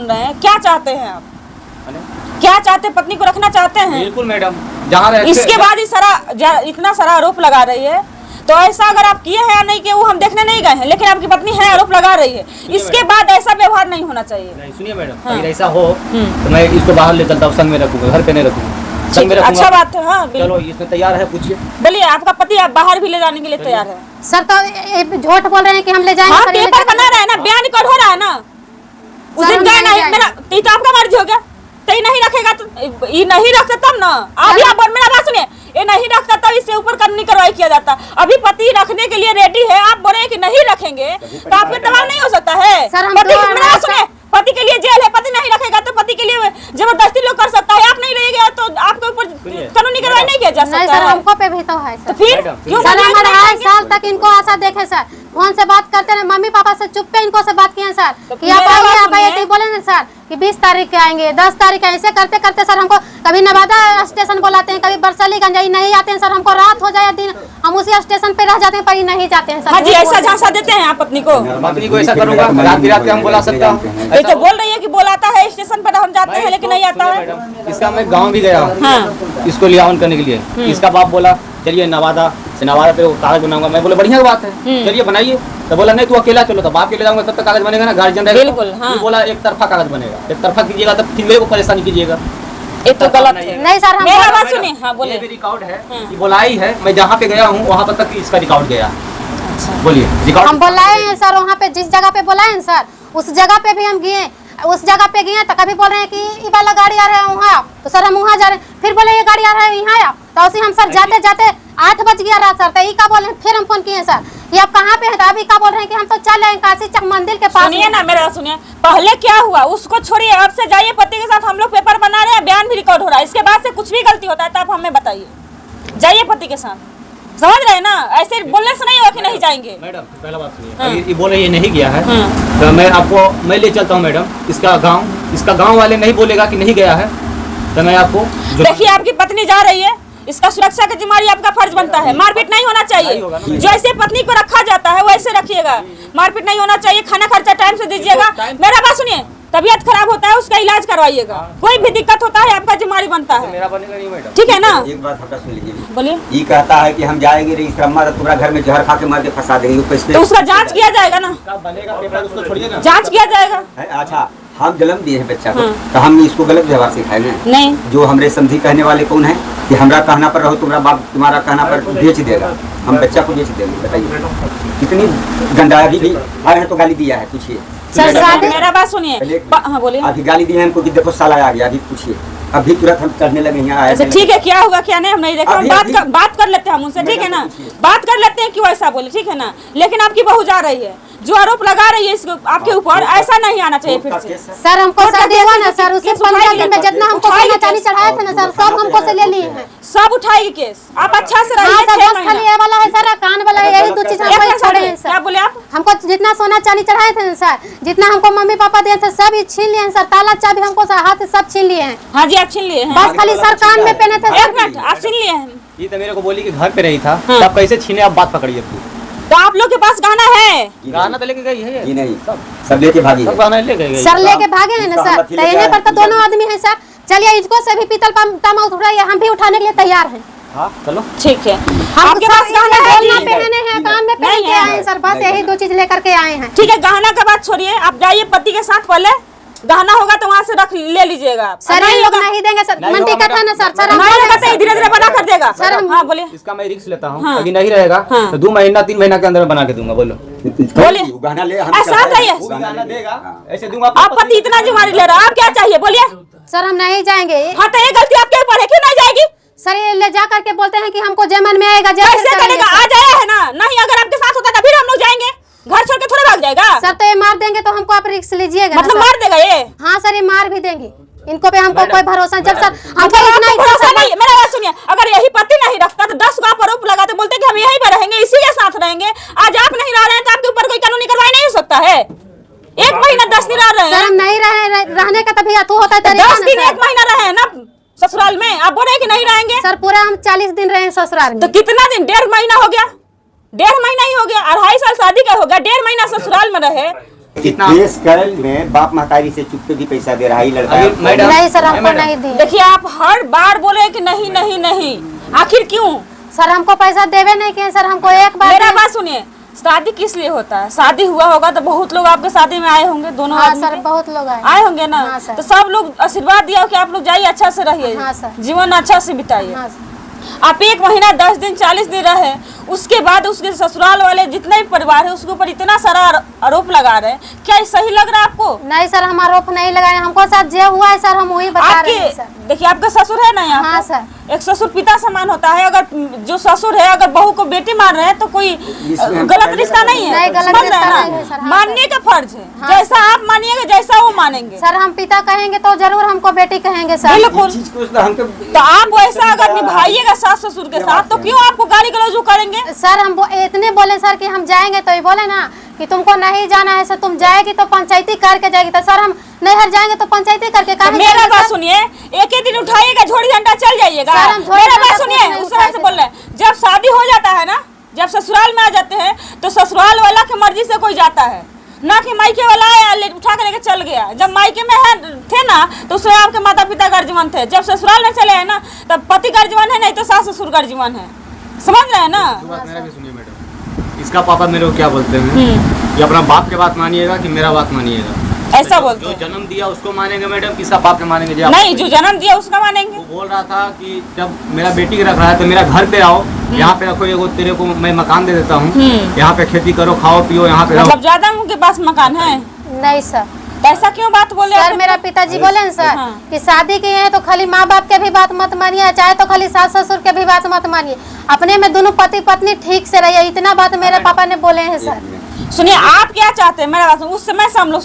रहे हैं, क्या चाहते हैं आप? क्या चाहते, पत्नी को रखना चाहते हैं? बिल्कुल मैडम, जहाँ इसके बाद इतना सारा आरोप लगा रही है, तो ऐसा अगर आप किए हैं या नहीं किए वो हम देखने नहीं गए हैं, लेकिन आपकी पत्नी है, आरोप लगा रही है, इसके बाद ऐसा व्यवहार नहीं होना चाहिए। नहीं सुनिए मैडम, अगर ऐसा हो तो मैं इसको बाहर ले चलता हूँ, संग में रखूंगा, घर पे नहीं रखूंगा, संग में रखूंगा। अच्छा बात है। हाँ चलो, इसमें तैयार है, पूछिए। बोलिए, आपका पति आप बाहर भी ले जाने के लिए तैयार है? सर तो झूठ बोल रहे हैं कि हम ले जाएंगे। हाँ, पेपर बना रहे हैं ना, बयान रिकॉर्ड हो रहा है ना। उस दिन गए नहीं, मेरा तो आपका मर्जी हो गया, तो ये नहीं रखेगा तो ये नहीं रखता तब ना। आप यहाँ पर मेरा बात सुनिए, ये नहीं रखता तब इससे ऊपर कानूनी कार्रवाई किया जाता। अभी पति रखने के लिए रेडी है, आप बोले कि नहीं रखेंगे तो आप पे दबाव नहीं हो सकता है? पति के लिए जेल है, पति नहीं रखेगा तो पति के लिए जबरदस्ती लोग कर सकता है। आप नहीं रहेगा तो आपके ऊपर कानूनी कार्रवाई नहीं किया जा सकता है। हमको पे भी तो है तो फिर क्यों? सर हम 2.5 साल तक इनको आशा देखे सर, फोन से बात करते रहे, मम्मी पापा से चुप पे इनको से बात किए सर कि आप आइए तो बोले ना सर कि 20 तारीख के आएंगे, 10 तारीख ऐसे करते करते सर हमको कभी नवादा स्टेशन बुलाते हैं, कभी बरसलीगंज नहीं आते हैं सर, हमको रात हो जाए दिन हम उसी स्टेशन पे रह जाते हैं, पर नहीं जाते हैं सर। हाँ जी, ऐसा झांसा देते हैं आप पत्नी को? पत्नी को ऐसा करूंगा, रात बिरात हम बुला सकता हूँ। ये तो बोल रही है कि बुलाता है स्टेशन पर, हम जाते हैं लेकिन नहीं आता है। इसका मैं गाँव भी गया इसको लियावन करने के लिए। इसका बाप बोला चलिए नवादा से, नवादा पे कागज बनाऊंगा। मैं बोला बढ़िया बात है, चलिए बनाइए। तो बोला नहीं तू अकेला चलो, तो बाप के ले जाऊंगा तब तक कागज बनेगा ना, गार्जियन रहेगा। बिल्कुल हाँ। बोला एक तरफा कागज बनेगा, एक तरफा कीजिएगा तो फिर मेरे को परेशानी कीजिएगा। ये तो गलत है। नहीं सर, मेरा बात सुनिए। हाँ बोलिए। ये भी रिकॉर्ड है कि बुलाई है, मैं जहाँ पे गया हूँ वहाँ पर तक इसका रिकॉर्ड गया। बोलिए रिकॉर्ड। हम बुलाए हैं सर, वहाँ पे जिस जगह पे बुलाए हैं सर उस जगह पे भी हम गए, उस जगह पे गए तो कभी बोल रहे हैं कि ये वाला गाड़ी आ रहा है वहाँ, तो सर हम वहाँ जा रहे हैं, फिर बोले ये गाड़ी आ रहा है यहाँ, तो उसी हम सर जाते जाते 8 बज गया रात सर, तो ये का बोले, फिर हम फोन किए सर ये आप कहाँ पे है, तो अभी का बोल रहे हैं कि हम तो चल रहे हैं काशी चक मंदिर के पास। सुनिए ना, मेरा सुनिए, पहले क्या हुआ उसको छोड़िए, अब से जाइए पति के साथ, हम लोग पेपर बना रहे हैं, बयान भी रिकॉर्ड हो रहा है, इसके बाद से कुछ भी गलती होता है तो आप हमें बताइए, जाइए पति के साथ, समझ रहे हैं ना? ऐसे बोलने से नहीं हो कि नहीं जाएंगे। मैडम पहला बात सुनिए, ये बोले ये नहीं गया है तो मैं ले चलता हूँ मैडम, इसका गाँव वाले नहीं बोलेगा कि नहीं गया है तो मैं आपको। देखिए आपकी पत्नी जा रही है, इसका सुरक्षा का जिम्मेदारी आपका फर्ज बनता है, मारपीट नहीं होना चाहिए। जैसे पत्नी को रखा जाता है वैसे रखिएगा, मारपीट नहीं होना चाहिए, खाना खर्चा टाइम से दीजिएगा। मेरा बात सुनिए, तबीयत खराब होता है उसका इलाज करवाइएगा, कोई भी दिक्कत होता है आपका जिम्मेदारी बनता है, मेरा बनेगा नहीं मैडम, ठीक है ना? एक बात हटा सुन लीजिए। बोलिए। ये कहता है कि हम जाएंगे तुम्हारा घर में जहर खा के मार के फंसा देंगे, तो उसका जांच किया जाएगा ना, जांच किया जाएगा। अच्छा, हम जन्म दिए हैं बच्चा को तो हम इसको गलत व्यवहार सिखाएंगे नहीं? जो हमारे समझी कहने वाले कौन है कि हमारा कहना पर रहो, तुम्हारा बाप तुम्हारा कहना पर बेच देगा, हम बच्चा को बेच देंगे? बताइए कितनी गंदागी भी आए हैं तो गाली दिया है, पूछिए। मेरा बात सुनिए। हाँ बोलिए। अभी गाली दी है हमको कि देखो साला आ गया, अभी पूछिए, अभी तुरंत हम करने लगे यहाँ आए। अच्छा ठीक है, क्या हुआ क्या नहीं हम नहीं देख रहे, बात कर लेते हैं हम उनसे, ठीक है ना? बात कर लेते हैं क्यों ऐसा बोले, ठीक है ना? लेकिन आपकी बहू जा रही है, जो आरोप लगा रही है इसको आपके ऊपर, ऐसा नहीं आना चाहिए फिर से। सर हमको सर देवा ना सर, उसी 15 दिन में जितना हमको सोना चांदी चढ़ाए थे ना सर, सब हमको से ले लिए हैं, सब उठाएगी केस। आप अच्छा से रहिए। खाली ये वाला है सर, कान वाला है, यही 2 चीज हमको छोड़े हैं सर। क्या बोले आप? हमको जितना सोना चांदी चढ़ाए थे ना सर, जितना हमको मम्मी पापा दिए थे सब छीन लिए हैं सर, ताला चाबी हमको हाथ सब छीन लिए हैं। हाँ जी आप छीन लिए हैं, बस खाली सर कान में पहने थे। एक मिनट, आप छीन लिए हैं? ये तो मेरे को बोली कि घर पे रही था, तब कैसे छीने? आप बात पकड़िए। तो आप लोग के पास गहना है? गहना तो लेके गई है जी नहीं, सब लेके भागी है। गहना लेके गई सर, लेके भागे हैं ना सर, तो यहाँ पर तो दोनों आदमी हैं सर। चलिए इनको से भी पीतल तमा उठाइए, हम भी उठाने के लिए तैयार हैं। हाँ चलो ठीक है। आपके पास गहना पहने हैं, कान में पहन के आए हैं सर, बस यही 2 चीज लेकर के आए हैं। ठीक है, गहना का बात छोड़िए, आप जाइए पति के साथ, पहले गहना होगा तो वहाँ से रख ले लीजिएगा आप। सर ये लोग नहीं देंगे सर, मंडी का था ना सर, सर हम धीरे धीरे बना कर देगा सर। हाँ बोलिए। इसका मैं रिस्क लेता हूँ, अभी नहीं रहेगा तो 2 महीना 3 महीना के अंदर बना के दूंगा। बोलो बोलिए। गहना ले, ऐसा चाहिए गहना देगा, ऐसे दूंगा। आप पति इतना जिम्मेदारी ले रहा, आप क्या चाहिए बोलिए? सर हम नहीं जाएंगे। हाँ तो ये गलती आपके ऊपर है, क्यों नहीं जाएगी? सर ये ले जा करके बोलते हैं कि हमको जमन में आएगा, कैसे करेगा? आ जाया है ना, नहीं अगर आपके साथ होता तो फिर हम लोग जाएंगे, घर छोड़ के थोड़ा भाग जाएगा सर। तो ये मार देंगे तो हमको आप रिस्क लीजिएगा, मतलब मार देगा ये? हाँ सर ये मार भी देंगे, इनको पे हमको कोई भरोसा। जब सर हमको इतना भरोसा नहीं। मेरा बात सुनिए, अगर यही पति नहीं रखता तो 10 को आरोप लगाते, बोलते कि हम यहीं पर रहेंगे, इसी के साथ रहेंगे। आज आप नहीं रह रहे हैं तो आपके ऊपर कोई कानूनी कार्रवाई नहीं हो सकता है। 1 महीना 10 दिन रह रहे हैं सर, हम नहीं रहने का तभी अतु होता है। 10 दिन 1 महीना रहे ना ससुराल में, आप बोल रहे कि नहीं रहेंगे? सर पूरा हम 40 दिन रहे ससुराल में। तो कितना दिन? 1.5 महीना हो गया, 1.5 महीना ही हो गया, 2.5 साल शादी का हो गया, 1.5 महीना ससुराल में रहे कितना केस कर में बाप महतारी से चुप के भी पैसा दे रहा है ये लड़का। अभी मैडम नहीं सर, हमको मैडम, नहीं दी। देखिए आप हर बार बोले कि नहीं नहीं नहीं, आखिर क्यों? सर हमको पैसा देवे नहीं किए सर, हमको एक बार मेरा दे- बात सुनिए, शादी किस लिए होता है? शादी हुआ होगा तो बहुत लोग आपके शादी में आए होंगे, दोनों हाँ आदमी सर, के। बहुत लोग आए। आए होंगे ना। हाँ सर। तो सब लोग आशीर्वाद दिया हो कि आप लोग जाइए, अच्छा से रहिए, हाँ सर। जीवन अच्छा से बिताइए। हाँ सर। आप 1 महीना 10 दिन 40 दिन रहे, उसके बाद उसके ससुराल वाले जितने भी परिवार है उसके ऊपर इतना सारा आरोप लगा रहे हैं, क्या ये सही लग रहा है आपको? नहीं सर, हम आरोप नहीं लगाए, हमको साथ जो हुआ है सर हम वही बता रहे हैं सर। आपके देखिए आपका ससुर है ना यहाँ हाँ पे? सर। एक ससुर पिता समान होता है। अगर जो ससुर है अगर बहू को बेटी मान रहे हैं तो कोई इसमें हम गलत पहले रिश्ता नहीं है। नहीं, गलत समझ रहे रिश्ता हैं ना? नहीं है सर, हाँ मानने का फर्ज है। हाँ जैसा आप मानिएगा जैसा वो मानेंगे। सर हम पिता कहेंगे तो जरूर हमको बेटी कहेंगे सर। बिल्कुल। इस चीज को तो हमको तो आप वैसा अगर निभाइएगा सास ससुर के साथ तो क्यों आपको गाली गलौज करेंगे? सर हम इतने बोले सर कि हम जाएंगे तो ये बोले ना कि तुमको नहीं जाना है सर, तुम जाएगी तो पंचायती करके जाएगी। तो सर हम नैहर जाएंगे तो पंचायती करके तो काहे मेरा जाएंगे बात सर? सुनिए, एक ही दिन उठाइएगा झोड़ी झंडा चल जाइएगा। सर, हम झोड़ी मेरा झंडा बात सुनिए, नहीं उस तरह से उठाते बोल रहे हैं। जब शादी हो जाता है ना, जब ससुराल में आ जाते हैं तो ससुराल वाला की मर्जी से कोई जाता है ना कि मायके वाला आया उठा के लेके चल गया। जब मायके में है थे ना तो उसमें आपके माता पिता गर्जमान थे। जब ससुराल में चले हैं ना तब पति गर्जमान है, नहीं तो सास ससुर गर्जमान है। समझ रहे हैं ना? बात मेरा भी सुनिए मैडम, इसका पापा मेरे को क्या बोलते हैं कि अपना बाप के बात मानिएगा कि मेरा बात मानिएगा? ऐसा बोलते जो हैं। जन्म दिया उसको मानेंगे मैडम, किसका बाप के मानेंगे? जी आप नहीं, जो जन्म दिया उसका मानेंगे। वो बोल रहा था कि जब मेरा बेटी के रख रहा है तो मेरा घर पे आओ, यहाँ पे रखो, एगो तेरे को मैं मकान दे देता हूँ, यहाँ पे खेती करो, खाओ पियो, यहाँ पे रहो। मतलब ज्यादा उनके पास मकान है? नहीं सर। तो ऐसा क्यों बात बोले सर आपके? मेरा पिताजी बोले ना सर हाँ। कि शादी किए हैं तो खाली माँ बाप के भी बात मत मानिए, चाहे तो खाली सास ससुर के भी बात मत मानिए, अपने में दोनों पति पत्नी ठीक से रहिए। इतना बात मेरे पापा ने बोले हैं सर। सुनिए आप क्या चाहते हैं? मेरा बात सुनिए, उस समय से हम लोग